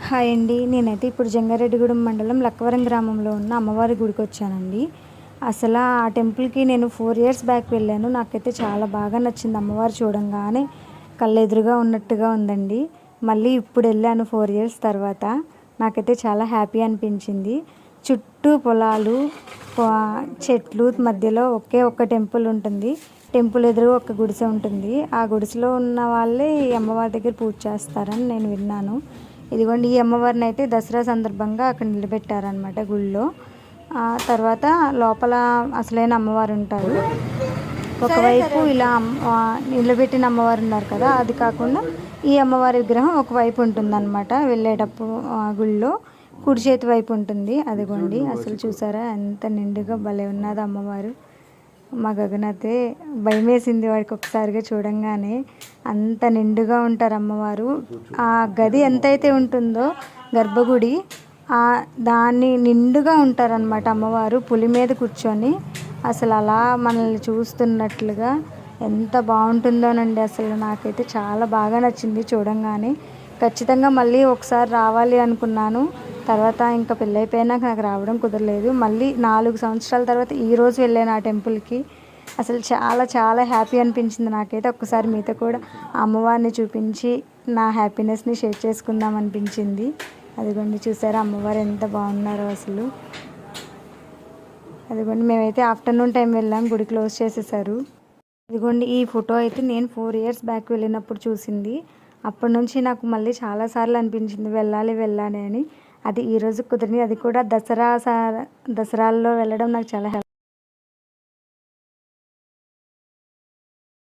Hi అండి. నేనైతే ఇప్పుడు జంగారెడ్డిగూడెం మండలం లక్కవరం గ్రామంలో ఉన్న అమ్మవారి గుడికి వచ్చానండి. అసలు ఆ టెంపుల్కి నేను 4 ఇయర్స్ బ్యాక్ వెళ్ళాను. నాకైతే చాలా బాగా నచ్చింది. అమ్మవారు చూడంగానే కళ్ళెదురుగా ఉన్నట్టుగా ఉందండి. మళ్ళీ ఇప్పుడు వెళ్ళాను 4 ఇయర్స్ తర్వాత. నాకైతే చాలా హ్యాపీ అనిపించింది. చుట్టూ పొలాలు, చెట్లు మధ్యలో ఒక్క టెంపుల్ ఉంటుంది. టెంపుల్ ఎదురు ఒక గుడిసె ఉంటుంది. ఆ గుడిసెలో ఉన్న వాళ్ళే ఈ అమ్మవారి దగ్గర పూజ చేస్తారని నేను విన్నాను. ఇదిగోండి, ఈ అమ్మవారిని అయితే దసరా సందర్భంగా అక్కడ నిలబెట్టారనమాట గుళ్ళో. తర్వాత లోపల అసలైన అమ్మవారు ఉంటారు. ఒకవైపు ఇలా నిలబెట్టిన అమ్మవారు ఉన్నారు కదా, అది కాకుండా ఈ అమ్మవారి విగ్రహం ఒకవైపు ఉంటుందన్నమాట. వెళ్ళేటప్పుడు గుళ్ళో కుడి చేతి వైపు ఉంటుంది. అదిగోండి, అసలు చూసారా ఎంత నిండుగా భలే ఉన్నది అమ్మవారు. మా గగన్ అయితే భయం వేసింది వాడికి ఒకసారిగా చూడంగానే. అంత నిండుగా ఉంటారు అమ్మవారు. ఆ గది ఎంతైతే ఉంటుందో గర్భగుడి, దాన్ని నిండుగా ఉంటారనమాట అమ్మవారు. పులి మీద కూర్చొని అసలు అలా మనల్ని చూస్తున్నట్లుగా ఎంత బాగుంటుందోనండి. అసలు నాకైతే చాలా బాగా నచ్చింది చూడంగానే. ఖచ్చితంగా మళ్ళీ ఒకసారి రావాలి అనుకున్నాను. తర్వాత ఇంకా పెళ్ళైపోయినాక నాకు రావడం కుదరలేదు. మళ్ళీ 4 సంవత్సరాల తర్వాత ఈరోజు వెళ్ళాను ఆ టెంపుల్కి. అసలు చాలా చాలా హ్యాపీ అనిపించింది నాకైతే. ఒక్కసారి మీతో కూడా అమ్మవారిని చూపించి నా హ్యాపీనెస్ని షేర్ చేసుకుందాం అనిపించింది. అదిగోండి, చూసారా అమ్మవారు ఎంత బాగున్నారో అసలు. అదిగోండి, మేమైతే ఆఫ్టర్నూన్ టైం వెళ్ళాం, గుడి క్లోజ్ చేసేసారు. ఇదిగోండి, ఈ ఫోటో అయితే నేను 4 ఇయర్స్ బ్యాక్ వెళ్ళినప్పుడు చూసింది. అప్పటి నుంచి నాకు మళ్ళీ చాలాసార్లు అనిపించింది వెళ్ళాలి వెళ్ళాలి అని. అది ఈరోజు కుదిరింది. అది కూడా దసరాల్లో వెళ్ళడం నాకు చాలా